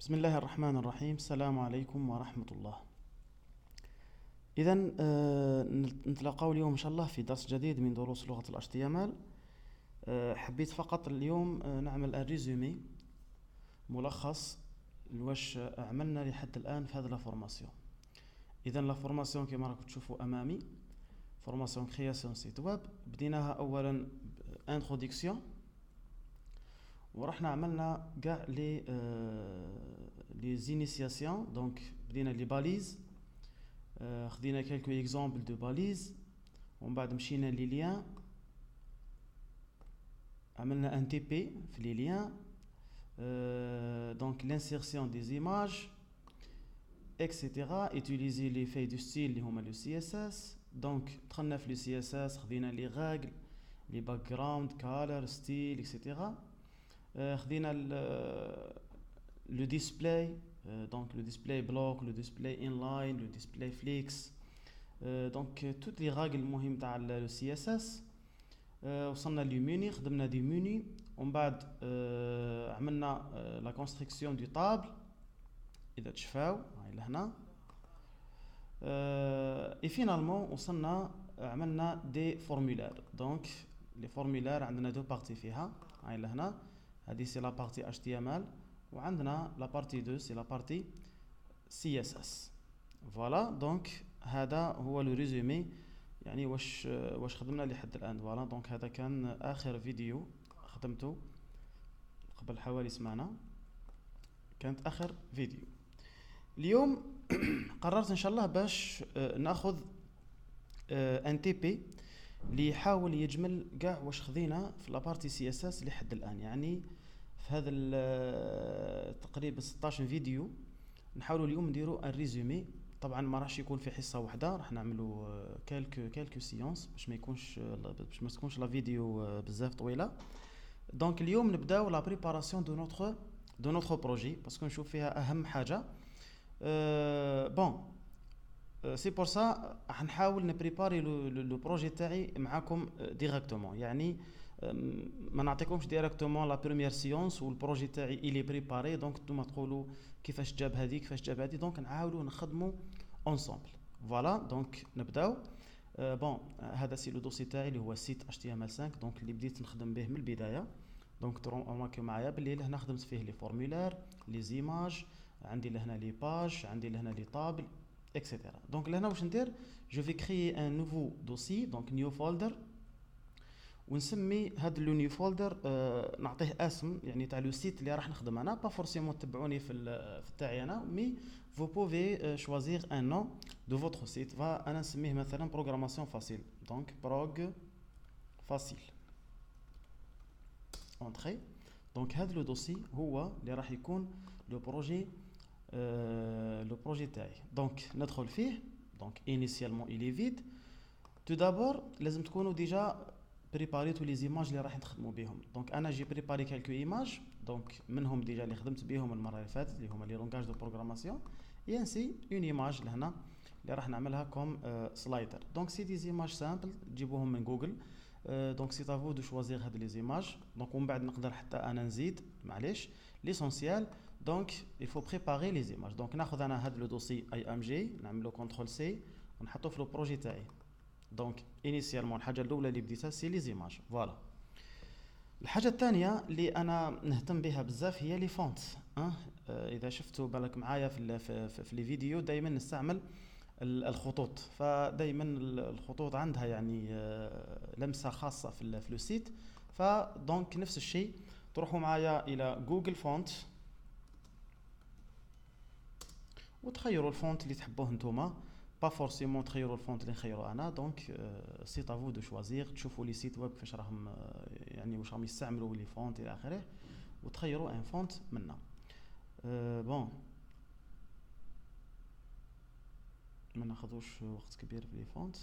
بسم الله الرحمن الرحيم. السلام عليكم ورحمة الله. إذا نتلاقاو اليوم إن شاء الله في درس جديد من دروس لغة ال HTML. حبيت فقط اليوم نعمل ريزومي ملخص لواش عملنا لحد الآن في هذه لا فورماسيون. إذا لا فورماسيون كما راكم تشوفوا أمامي فورماسيون كرياسيون سيت ويب. بديناها أولا انتروديكسيون ورحنا عملنا كاع لي زينيسياسيون. دونك بدينا لي باليز، خدينا كالكو اكزامبل دو باليز، ومن بعد مشينا لي ليان، عملنا ان تي بي في لي ليان، دونك لانسيرسيون دي زيماج اكسيتيرا. utiliser لي في دو ستيل اللي هما لو سي اس اس. دونك دخلنا في لو سي اس اس، خدينا لي راغل، لي باك جراوند، كالر، ستيل اكسيتيرا. خدينا le display, donc le display block, le display inline, le display flex, donc toutes les règles المهم تاع le CSS. وصلنا لي ميني، خدمنا دي ميني، ومن بعد عملنا la construction du table إذا تشفاو هاي لهنا. et finalement وصلنا عملنا دي formulaires. donc les formulaires عندنا دو بارتي فيها هاي لهنا. هذه سي لا بارتي HTML، وعندنا لا بارتي 2 سي لا بارتي CSS. فوالا دونك هذا هو لو ريزومي، يعني واش خدمنا لحد الان. فوالا دونك هذا كان اخر فيديو خدمته قبل حوالي سمانه، كانت اخر فيديو. اليوم قررت ان شاء الله باش ناخذ ان تي بي اللي يحاول يجمل كاع واش خذينا في لابارتي سي اس اس لحد الان. يعني في هذا تقريبا 16 فيديو نحاولوا اليوم نديروا الريزومي. طبعا ما راحش يكون في حصه واحده، راح نعملوا كالكو سيونس باش ما تكونش لا فيديو بزاف طويله. دونك اليوم نبداو لا بريباراسيون دو نوتر بروجي باسكو نشوف فيها اهم حاجه. بون سي بور سا راح نحاول نبريباري لو بروجي تاعي معاكم ديريكتومون. يعني ما نعطيكمش ديريكتومون لا بريمير سيونس والبروجي تاعي الي بريباري دونك نتوما تقولوا كيفاش جاب هذيك كيفاش جاب هذه. دونك نحاولوا نخدموا اونسومبل. فوالا دونك نبداو. بون هذا سي لو دوسي تاعي اللي هو سيت HTML5 دونك اللي بديت نخدم به من البدايه. دونك تروماركيو معايا باللي لهنا خدمت فيه لي فورمولير، لي زيماج، عندي لهنا لي باج، عندي لهنا لي طابل اكسيتيرا. دونك لهنا واش ندير، جو في كريي ان نوفو دوسي دونك نيو فولدر، ونسمي هذا لو نيو فولدر نعطيه اسم يعني تاع لو سيت اللي راح نخدم انا. با فورسيمون تبعوني في تاعي انا، مي vous pouvez choisir un nom de votre site. انا نسميه مثلا programmation facile donc prog facile entrée. donc هذا لو دوسي هو اللي راح يكون لو بروجي تاعي. دونك ندخل فيه. دونك initialement il est vide. tout d'abord لازم تكونوا ديجا بريباريتو لي زيماج اللي راح نخدموا بهم. دونك انا جي بريباري كالكو ايماج، دونك منهم ديجا اللي خدمت بهم المره اللي فاتت اللي هما لي لونغاج دو بروغراماسيون. ينسي اون ايماج لهنا اللي راح نعملها كوم سلايدر. دونك سي دي زيماج سامبل تجيبوهم من جوجل. دونك سي تافو دو شوازير هاد لي زيماج. دونك ومن بعد نقدر حتى انا نزيد معليش ليسونسيال. دونك il faut préparer les images. دونك ناخذ انا هاد لو دوسي اي ام جي، نعملو كونترول سي ونحطو في لو بروجي تاعي. دونك انيسيالمون الحاجه الاولى اللي بديتها سي لي زيماج. فوالا الحاجه الثانيه اللي انا نهتم بها بزاف هي لي فونت. اذا شفتوا بالك معايا في لي فيديو دائما نستعمل الخطوط، فدائما الخطوط عندها يعني لمسه خاصه في لو سيت. فدونك نفس الشيء تروحوا معايا الى جوجل فونت وتخيروا الفونت اللي تحبوه نتوما. با فورسيمون تخيروا الفونت اللي نخيروا انا. دونك سي تافو دو شوازير، تشوفوا لي سيت ويب كيفاش راهم يعني واش راهم يستعملوا لي فونت الى اخره وتخيروا ان فونت منا. بون ما ناخذوش وقت كبير في لي فونت.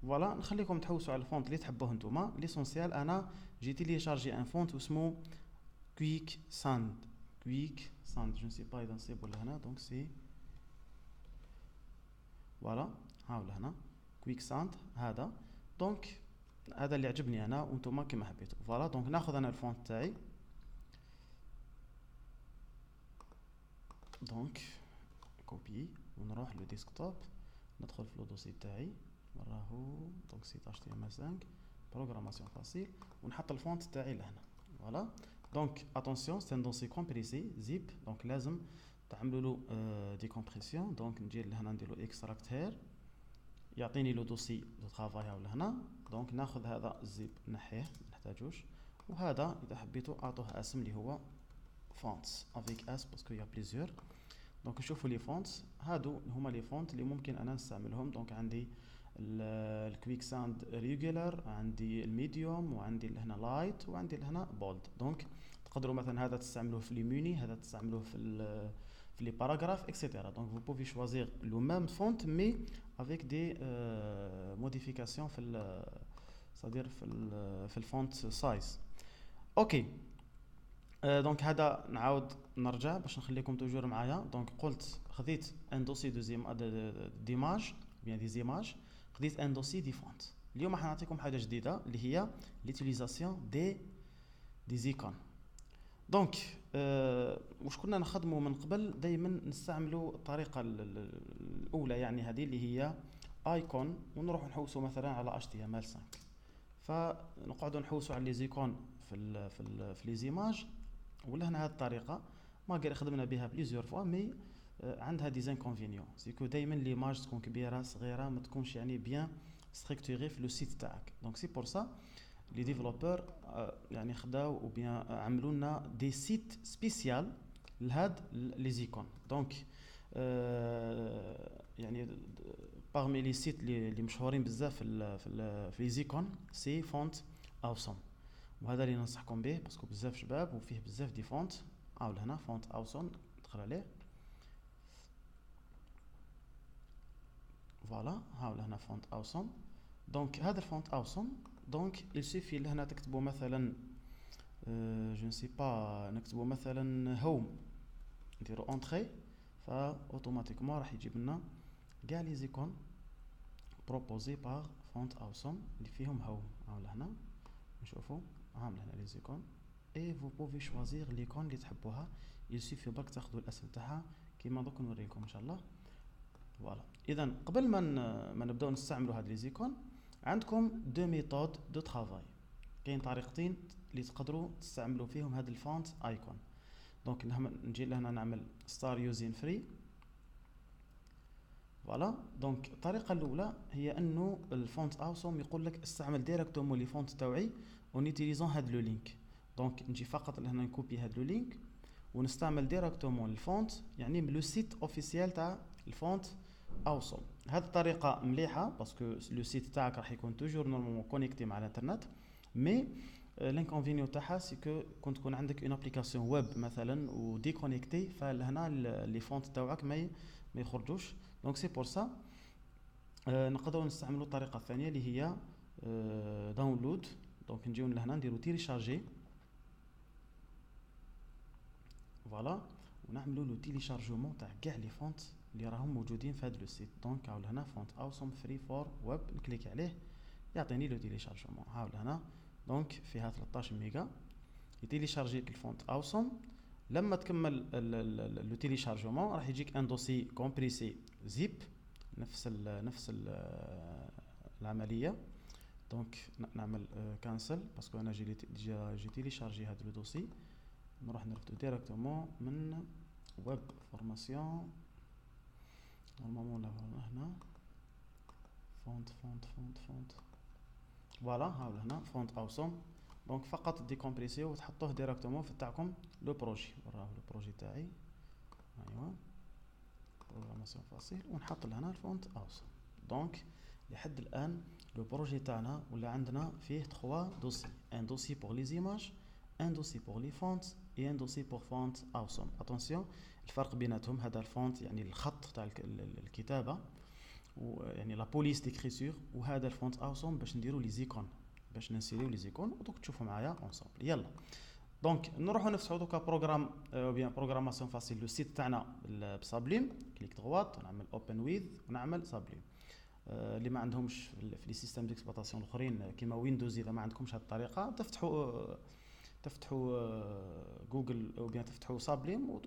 فوالا نخليكم تحوسوا على الفونت اللي تحبوه نتوما. ليسونسيال انا جي تيليشارجي ان فونت اسمه كويك ساند. كويك ساند جو نسي با اذا نصيبوا لهنا. دونك سي فوالا هاو لهنا كويك ساند هذا. دونك هذا اللي عجبني انا وانتم كما حبيتوا. فوالا دونك ناخذ انا الفونت تاعي، دونك كوبي ونروح لو ديسكتوب، ندخل في لو دوسي تاعي راهو دونك سيت HTML5 بروغراماسيون فاسيل، ونحط الفونت تاعي لهنا. فوالا دونك اتونسيون سي ان دوسي كومبريسي زيب، دونك لازم تعملوا له ديكومبريسيون. دونك نجي لهنا ندير له اكستراكت هير، يعطيني لو دوسي دو طرافاي هاو لهنا. دونك ناخذ هذا الزيب نحيه ما نحتاجوش، وهذا اذا حبيتوا اعطوه اسم اللي هو فونتس افيك اس باسكو يا بليزيور. دونك نشوفوا لي فونتس هادو هما لي فونت اللي ممكن انا نستعملهم. دونك عندي الكويك ساند ريجولار، عندي الميديوم، وعندي هنا لايت، وعندي هنا بولد. دونك تقدروا مثلا هذا تستعملوه في لي موني، هذا تستعملوه في لي باراغراف اكسيتيرا. دونك vous pouvez choisir le même font mais avec des modifications في c'est-à-dire في الفونت سايز. اوكي دونك هذا نعاود نرجع باش نخليكم توجور معايا. دونك قلت خذيت ان دوسي ديماج بيان دي زيماج، خذيت ان دوسي دي فونت. اليوم راح نعطيكم حاجه جديده اللي هي ليتيليزاسيون دي زيكون. دونك واش كنا نخدموا من قبل؟ دائما نستعملوا الطريقه الاولى، يعني هذه اللي هي ايكون، ونروح نحوسوا مثلا على HTML5، فنقعدوا نحوسوا على لي زيكون في لي زيماج. ولا هنا هذه الطريقه ما غير خدمنا بها بليزيور فوا، مي عندها دي انكونفينيون، سيكو دائما ليماج تكون كبيره صغيره ما تكونش يعني بيان ستركتوري في لو سيت تاعك. دونك سي بور سا لي ديفلوبور يعني خداو او بيان عملوا لنا دي سيت سبيسيال لهاد لي زيكون. دونك يعني parmi les sites اللي مشهورين بزاف في لي زيكون سي فونت اوسم، وهذا اللي ننصحكم به باسكو بزاف شباب وفيه بزاف دي فونت. عاود هنا فونت اوسم ندخل عليه، فوالا هاول هنا فونت اوسم. دونك هذا الفونت اوسم دونك يسيفي لهنا تكتبوا مثلا جو نسي با، نكتبوا مثلا هوم، نديروا اونتري، فاوتوماتيكمون راح يجيب لنا كاع لي زيكون بروبوزي بار فونت اوسم اللي فيهم هوم. هاول هنا نشوفوا عامل هنا لي زيكون اي فو بوفي شوازير ليكون اللي تحبوها. يسيفي برك تاخذوا الاسم تاعها كيما دوك نوريكم ان شاء الله. فوالا اذا قبل ما نبداو نستعملوا هاد لي زيكون عندكم دو ميثود دو طرافاي. كاين طريقتين اللي تقدروا تستعملوا فيهم هاد الفونت ايكون. دونك نجي لهنا نعمل ستار يوزين فري. فوالا دونك الطريقه الاولى هي انه الفونت اوسم يقول لك استعمل ديريكتومون لي فونت تاوعي اون يوتيليزون هاد لو لينك. دونك نجي فقط لهنا نكوبي هاد لو لينك ونستعمل ديريكتومون الفونت، يعني من لو سيت اوفيسيال تاع الفونت اوسم. هذه الطريقه مليحه باسكو لو سيت تاعك راح يكون توجور نورمالمون كونيكتي مع الانترنت، مي لانكونفينيو تاعها سي كو تكون عندك اون ابليكاسيون ويب مثلا وديكونيكتي، فلهنا لي فونت تاعك ما يخرجوش. دونك سي بور سا نقدروا نستعملوا الطريقه الثانيه اللي هي داونلود. دونك نجيو لهنا نديروا تيليشارجي، فوالا، ونعملوا له تيليشارجمون تاع كاع لي فونت اللي راهم موجودين في هذا لو سيت. دونك هاول هنا فونت اوسم فري فور ويب، نكليك عليه يعطيني لو تيليشارجمون. هاول هنا دونك فيها 13 ميجا يتيليشارجي الفونت اوسم. لما تكمل لو تيليشارجمون راح يجيك ان دوسي كومبريسي زيب، نفس العمليه. دونك نعمل كانسل باسكو انا جي تيليشارجي هذا لو دوسي. نروح نرفدو ديريكتومون من ويب فورماسيون نورمالمون هنا فونت فوالا هاول هنا فونت اوسم. دونك فقط ديكومبريسيو وتحطوه ديريكتومون في تاعكم لو بروجي. وراه لو بروجي تاعي، ايوا بروغراماسيون فاسيل، ونحط لهنا الفونت اوسم. دونك لحد الان لو بروجي تاعنا ولا عندنا فيه 3 دوسي، ان دوسي بور لي زيماج، ان دوسي بور لي فونت، et un dossier pour font awesome. Attention الفرق بيناتهم، هذا الفونت يعني الخط تاع الكتابه ويعني لا بوليس ديكريسور، وهذا الفونت اوسم باش نديروا لي زيكون، باش نسيريو لي زيكون. ودوك تشوفوا معايا اونصومبل. يلا دونك نروحوا نفتحوا دوكا بروغرام بيان بروغراماسيون فاسيل لو سيت تاعنا بسابليم. كليك دغوات ونعمل اوبن ويز ونعمل سابليم. اللي ما عندهمش في لي سيستيم ديكسبلوطاسيون الاخرين كيما ويندوز، اذا ما عندكمش هذه الطريقه تفتحوا جوجل او بيان تفتحوا سابليم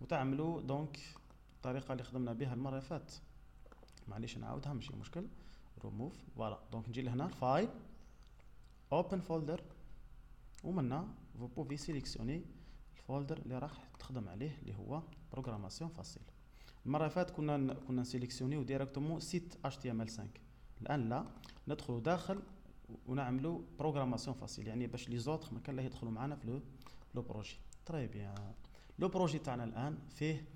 وتعملوا دونك الطريقه اللي خدمنا بها المره اللي فاتت. معليش نعاودها ماشي مشكل. ريموف فوالا. دونك نجي لهنا فايل اوبن فولدر، ومنا vous pouvez sélectionner الفولدر اللي راح تخدم عليه اللي هو بروغراماسيون فاسيل. المره اللي فاتت كنا نسيليكسيونيو ديريكتومون سيت HTML5. الان لا، ندخلوا داخل ونعملوا بروغراماسيون فاسيل، يعني باش لي زوتر ما كان لا يدخلوا معنا في لو بروجي. تري بيان. لو بروجي تاعنا الان فيه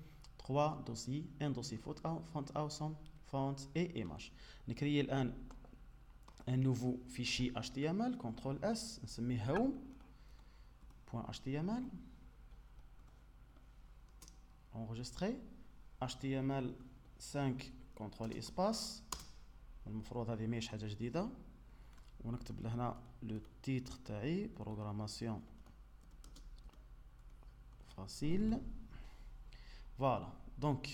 3 دوسي، ان دوسي فونت اوسم فونت اي ايماج. نكري الان un nouveau fichier HTML, CTRL S, نسميه home.html, enregistré, HTML5 CTRL espace. المفروض هذه ماهيش حاجة جديدة، ونكتب لهنا لو تيتر تاعي بروغراماسيون فاسيل. فوالا. دونك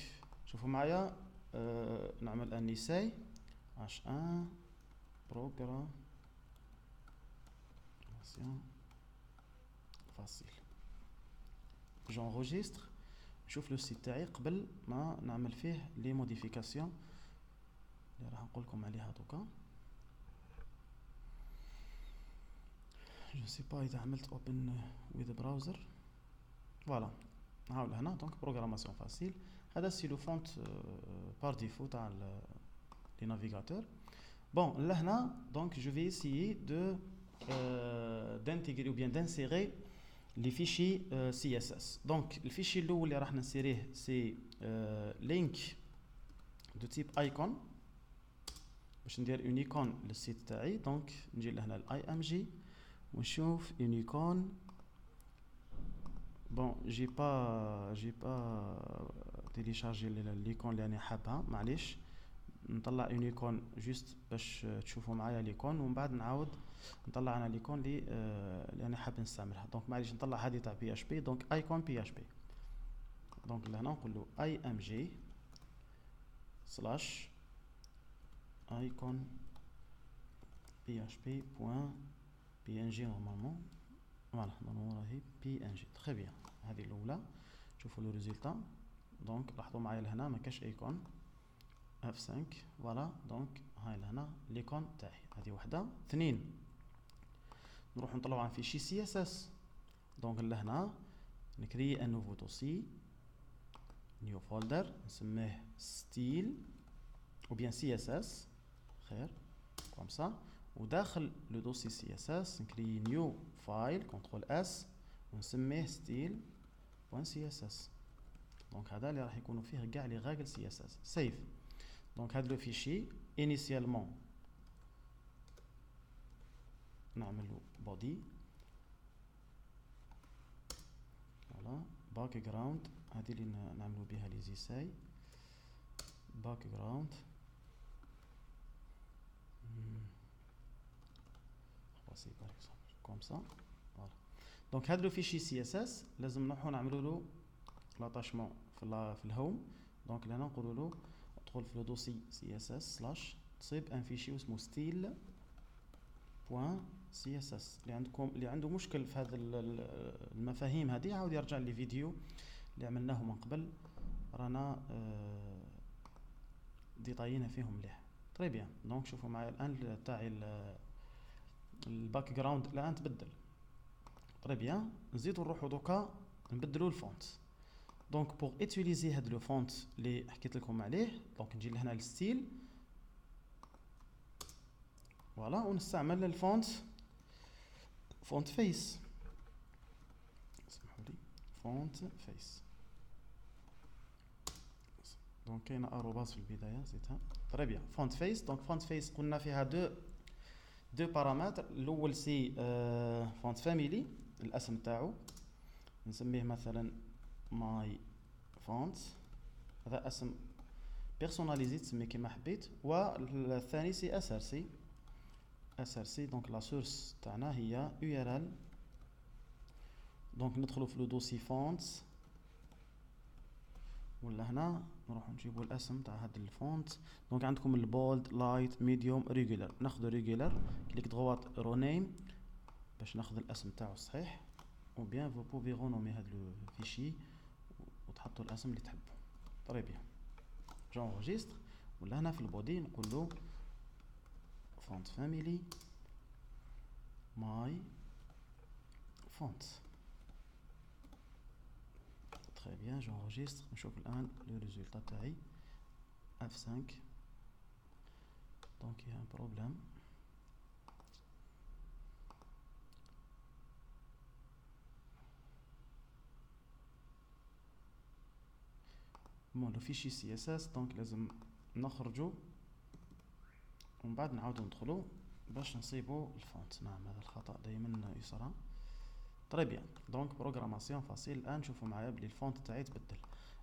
شوفوا معايا، نعمل ان اساي H1 programmation facile. j'enregistre. نشوف لو سيت تاعي قبل ما نعمل فيه لي موديفيكاسيون اللي راح نقول لكم عليها دوكا. جو سي با اذا عملت اوبن ويز براوزر. فوالا نعاود هنا دونك بروغراماسيون فاسيل. هذا سي لو فونت بار ديفو تاع لي نافيغاتور. Bon, là, donc, je vais essayer d'intégrer ou bien d'insérer les fichiers CSS. Donc, le fichier اللي راح نسيريه c'est link de type icon. باش ندير une icône للسيت تاعي. donc نجي لهنا l'img ونشوف une icône. bon j'ai pas téléchargé l'icône اللي انا حابها، معليش. نطلع ايكون جوست باش تشوفوا معايا ليكون، ومن بعد نعاود نطلع انا ليكون اللي انا حاب نستعملها. دونك معليش نطلع هذه تاع بي اش بي. دونك ايكون بي اش بي. دونك لهنا نقول له اي ام جي سلاش ايكون بي اش بي بوين بي ان جي. نورمالمون فوالا نورمالمون راهي بي ان جي. تري بيان. هذه الاولى. شوفوا لو ريزولتا. دونك لاحظوا معايا لهنا ما كاش ايكون F5. فوالا. دونك هاي لهنا ليكون تاعي. هذه وحده. اثنين نروح نطلعوا عن فيشي سي اس اس. دونك لهنا نكري ان نوفو دوسي، نيو فولدر، نسميه ستيل او بيان سي اس اس خير كوم سا. وداخل لو دوسي سي اس اس نكري نيو فايل كنترول اس ونسميه ستيل بوان سي اس اس. دونك هذا اللي راح يكونوا فيه كاع لي غاغل سي اس اس. سيف. دونك هذا لو فيشي initialement نعملو body. فوالا. background هذه اللي نعملو بها لي زيساي. background خلاص par exemple comme ça. فوالا. دونك هذا لو فيشي سي اس اس لازم نروحو نعملو له لاتاشمون في الهوم. دونك لهنا نقولوا له ادخل في لو دوسي سي اس اس سلاش تصيب ان فيشي اسمه ستيل بوان سي اس اس. اللي عنده مشكل في هذا المفاهيم هذه عاود يرجع لي فيديو اللي عملناه من قبل، رانا ديطاينا فيهم مليح. طري بيان. دونك شوفوا معايا الان تاعي الباك جراوند الان تبدل. طري بيان. نزيدو نروحو دوكا نبدلو الفونت. دونك بوغ اتيليزي هاد لو فونت اللي حكيت لكم عليه، دونك نجي لهنا للستيل. فوالا. ونستعمل الفونت فونت فيس. اسمحوا لي فونت فيس. دونك كاينه اروباس في البدايه زيتها. طري بيان. فونت فيس. دونك فونت فيس قلنا فيها دو بارامتر. الاول سي فونت فاميلي الاسم تاعو، نسميه مثلا ماي فونت. هذا اسم بيرسوناليزي تسميه كيما حبيت. والثاني سي اس ار سي. اس ار سي. دونك لا سورس تاعنا هي يو ار ال. دونك ندخلوا في لو دوسي فونتس، ولا هنا نروح نجيبوا الاسم تاع هاد الفونت. دونك عندكم البولد لايت ميديوم ريجولار، ناخذ ريجولار كليك دغوات رونيم باش ناخذ الاسم تاعو الصحيح، او بيان فو بوفي رونومي هاد لو فيشي وتحطوا الاسم اللي تحبوا. طري بيان جونجستر، ولا هنا في البودي نقول له فونت فاميلي ماي فونت. تري بيان جونجستر. نشوف الان لو ريزولتا تاعي F5. donc il y a un problème. bon le fichier CSS donc لازم نخرجه ومن بعد نعاودو ندخلو باش نصيبو الفونت. نعم هذا الخطأ دائما يصرى. طري بيان دونك بروغراماسيون فاسيل. الان شوفوا معايا بلي الفونت تاعي تبدل.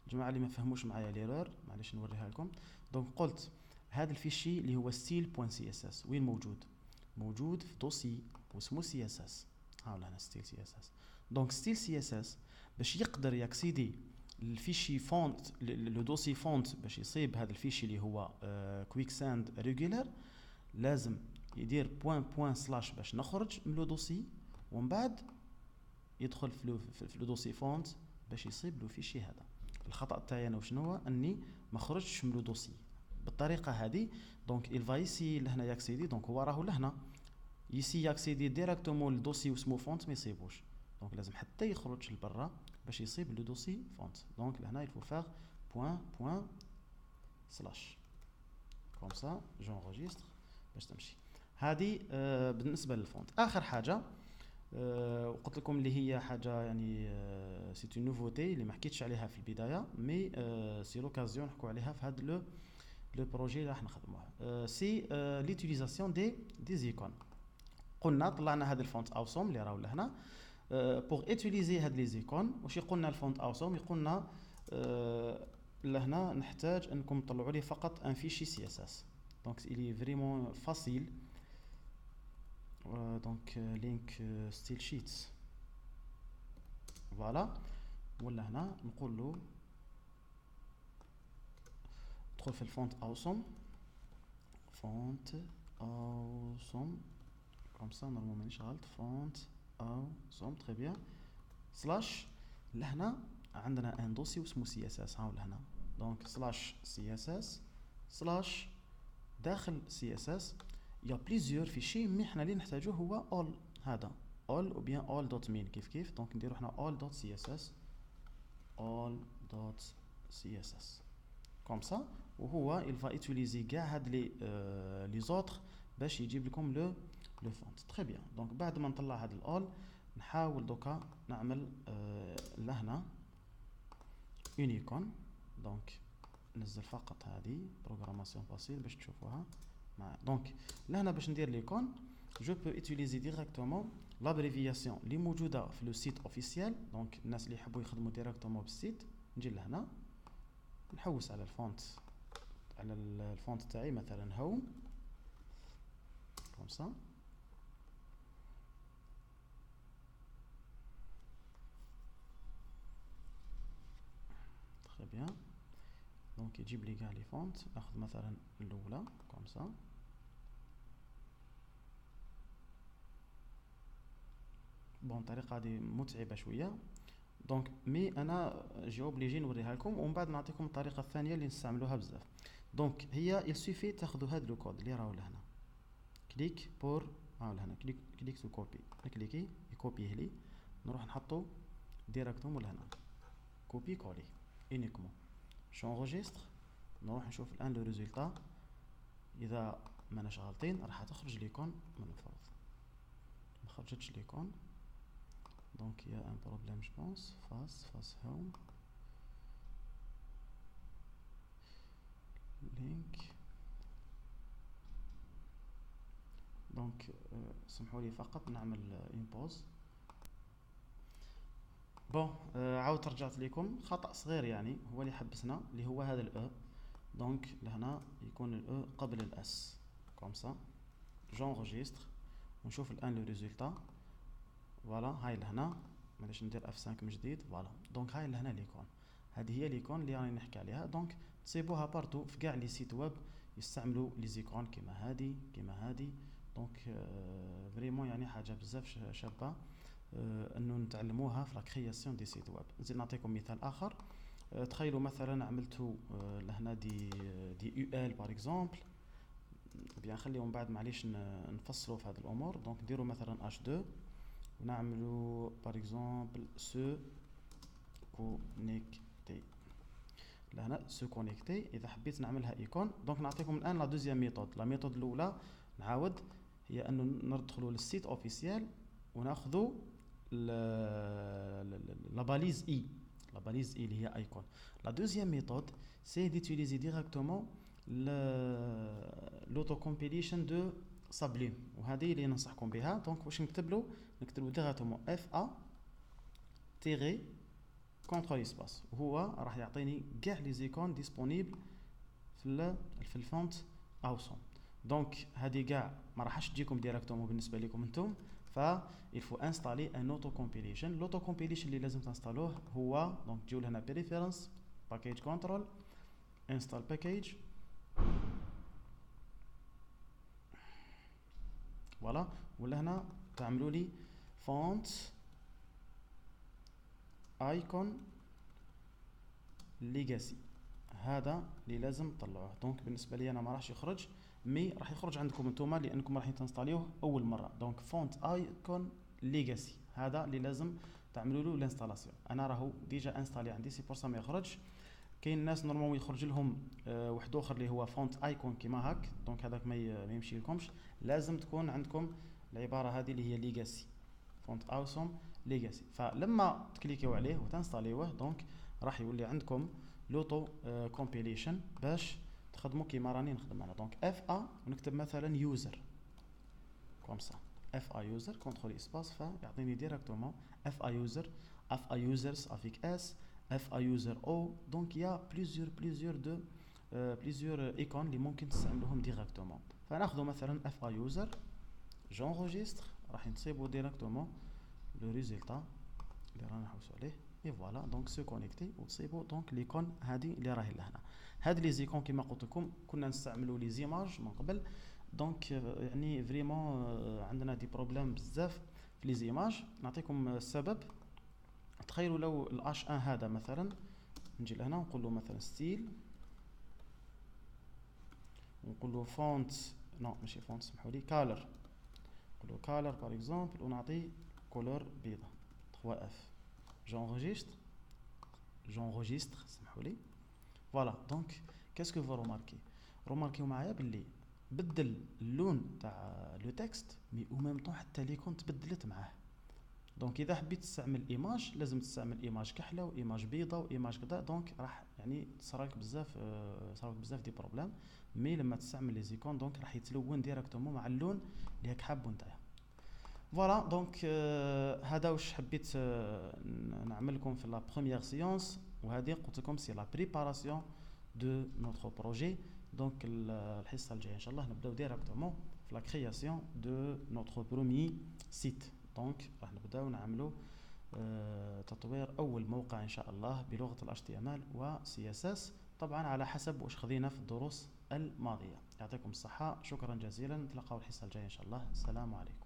الجماعه اللي ما فهموش معايا ليرور معليش نوريها لكم. دونك قلت هذا الفيشي اللي هو style.css وين موجود؟ موجود في دوسي واسمه CSS. ها ولا هنا ستيل CSS. دونك ستيل CSS باش يقدر ياكسيدي الفيشي فونت لو دوسي فونت باش يصيب هذا الفيشي اللي هو كويك ساند ريجولار، لازم يدير بوان سلاش باش نخرج من لو دوسي ومن بعد يدخل في لو دوسي فونت باش يصيب لو فيشي هذا. الخطأ تاعي انا وشنو هو؟ اني ما خرجتش من لو دوسي بالطريقه هذه. دونك il va ici لهنا ياكسيدي. دونك هو راهو لهنا يسي ياكسيدي ديريكتومون للدوسي واسمو فونت ما يصيبوش. دونك لازم حتى يخرج لبرا باش يصيب لو دوسي فونت. دونك لهنا il faut faire point slash comme ça j'enregistre باش تمشي. هذه بالنسبه للفونت. اخر حاجه وقلت لكم اللي هي حاجه يعني سي اون نوفوتي اللي ما حكيتش عليها في البدايه مي سي لوكازيون نحكوا عليها في هذا لو بروجي اللي راح نخدموه. سي ليوتيليزاسيون دي زيكون. قلنا طلعنا هذا الفونت اوسوم اللي راهو لهنا بوغ اتيليزي هاد لي زيكون. واش يقولنا الفونت اوسوم؟ يقولنا لهنا نحتاج انكم تطلعوا لي فقط ان فيشي سي اس اس. دونك il est vraiment facile. دونك لينك ستيل شيتس فوالا. ولا هنا نقول له ندخل في الفونت اوسوم فونت اوسوم كوم سا نورمالمون مانيش غلط. فونت اوسوم تري بيان سلاش. لهنا عندنا ان دوسي واسمه سي اس اس. هاو لهنا دونك سلاش سي اس اس سلاش داخل سي اس اس يا بليزيور فيشي مي حنا اللي نحتاجوه هو all. هذا all او بيان all دوت مين كيف دونك نديرو حنا all دوت سي اس اس all دوت سي اس اس كوم سا. وهو il va utiliser كاع هاد لي زوتر باش يجيب لكم لو فونت. تري بيان دونك بعد ما نطلع هاد الاول نحاول دوكا نعمل لهنا اونيكون. دونك نزل فقط هذه بروغراماسيون فاسيل باش تشوفوها معايا. دونك لهنا باش ندير ليكون جو بو utiliser ديريكتومون لابريفياسيون اللي موجوده في لو سيت اوفيسيال. دونك الناس اللي يحبوا يخدموا ديريكتومون بالسيت نجي لهنا نحوس على الفونت تاعي مثلا هوم كوم سا. تري بيان دونك يجيب لي كاع لي فونت. ناخذ مثلا الاولى كوم سا. بون الطريقه هذه متعبه شويه دونك مي انا جي اوبليجي نوريها لكم ومن بعد نعطيكم الطريقه الثانيه اللي نستعملوها بزاف. دونك هي يسوفي تاخذوا هذا لو كود اللي راهو لهنا كليك بور ها لهنا كليك تو كوبي. نكليكي يكوبيه لي نروح نحطو ديريكتومون لهنا كوبي كولي اونيكمون جونجستر. نروح نشوف الان لو ريزولتا. اذا ماناش غالطين راح تخرج ليكون من الفرض. ما خرجتش ليكون دونك يا ان بروبليم جو بونس. فاس هوم لينك. دونك سمحوا لي فقط نعمل امبوز. بون عاود رجعت لكم خطأ صغير يعني هو اللي حبسنا اللي هو هذا الاو. دونك لهنا يكون الاو قبل الاس كوم سا. جونجستر ونشوف الان لو ريزولتا. فوالا هاي لهنا معليش ندير F5 من جديد. فوالا دونك هاي لهنا ليكون. هذه هي ليكون اللي راني نحكي عليها. دونك تصيبوها بارتو في كاع لي سيت ويب يستعملوا لي زيكون كيما هادي. دونك فريمون يعني حاجه بزاف شابه انه نتعلموها في لا كرياسيون دي سيت ويب. نزيد نعطيكم مثال اخر. تخيلوا مثلا عملتوا لهنا دي يو ال باغ اكزومبل، بيان خليهم بعد معليش نفصلوا في هذه الامور. دونك نديروا مثلا اش 2 ونعملوا باغ اكزومبل سو كونيكتي. لهنا سو كونيكتي اذا حبيت نعملها ايكون. دونك نعطيكم الان لا دوزيام ميثود. لا ميثود الاولى نعاود هي انه ندخلوا للسيت اوفيسيال وناخذوا لا باليز اي اللي هي ايكون. لا دوزيام ميثود سي ديتيليزي ديريكتومون لوتو كومبيليشن دو سابليم، وهذه اللي ننصحكم بها. دونك واش نكتبوا ديريكتومون اف ا تيري كونترول اسباس، وهو راح يعطيني كاع لي زيكون ديسپونيبل في الفونت اوسون. دونك هذه كاع ما راحش تجيكم ديريكتومون بالنسبه لكم انتم، il faut installer un auto compilation. l'auto compilation اللي لازم تنستالوه هو دونك تجيو لهنا peripherals package control install package فوالا، ولا هنا تعملوا لي font icon legacy. هذا اللي لازم تطلعوه. دونك بالنسبه لي انا ما راحش يخرج، مي راح يخرج عندكم انتوما لانكم راح تنستاليوه اول مره. دونك فونت ايكون ليجاسي هذا اللي لازم تعملوا له الانستالاسيون. انا راهو ديجا انستالي عندي سي بور سا ما يخرج. كاين ناس نورمالمون يخرج لهم واحد اخر اللي هو فونت ايكون كيما هاك، دونك هذاك ما يمشي لكمش. لازم تكون عندكم العباره هذه اللي هي ليجاسي، فونت اوسوم ليجاسي. فلما تكليكيو عليه وتنستاليوه دونك راح يولي عندكم لوتو كومبيليشن باش تخدموا كيما راني نخدم انا. دونك اف ا ونكتب مثلا يوزر كوم سا، اف ا يوزر كونترول اسباس فيعطيني ديريكتومون اف ا يوزر، اف ا يوزرز افيك اس، اف ا يوزر او. دونك يا بليزيور ايكون اللي ممكن تستعملوهم ديريكتومون. فناخذ مثلا اف ا يوزر جونغوجيستر، راح نصيبوا ديريكتومون لو ريزولتا اللي رانا نحوسوا عليه. اي فوالا دونك سو كونيكتي وتصيبوا دونك ليكون هذه اللي راهي لهنا. هاد لي زيكون كيما قلت لكم كنا نستعملوا لي زيماج من قبل. دونك يعني فريمون عندنا دي بروبليم بزاف في لي زيماج. نعطيكم السبب. تخيلوا لو الاش 1 هذا مثلا نجي لهنا ونقول له مثلا ستيل، ونقول له فونت نو ماشي فونت سمحوا لي كالر، نقول له كالر باغ اكزومبل ونعطي كولور بيضاء 3 اف j'enregistre سمحوا لي. فوالا دونك كاسكو فو روماركيو معايا باللي بدل اللون تاع لو تكست مي او ميم طون حتى ليكون تبدلت معاه. دونك اذا حبيت تستعمل ايماج لازم تستعمل ايماج كحله وايماج بيضاء وايماج كذا. دونك راح يعني صراك بزاف دي بروبليم. مي لما تستعمل لي زيكون دونك راح يتلون ديريكتومون مع اللون اللي راك حابو نتايا. فوالا دونك هذا واش حبيت نعمل لكم في لا بروميير سيونس. وهذه قلت لكم سي لا بريباراسيون دو نوتر بروجي. دونك الحصه الجايه ان شاء الله نبداو ديريكتومون في لا كرياسيون دو نوتر بروميي سيت. دونك راح نبداو نعملوا تطوير اول موقع ان شاء الله بلغه ال HTML و CSS، طبعا على حسب واش خذينا في الدروس الماضيه. يعطيكم الصحه، شكرا جزيلا، نتلاقاو الحصه الجايه ان شاء الله. السلام عليكم.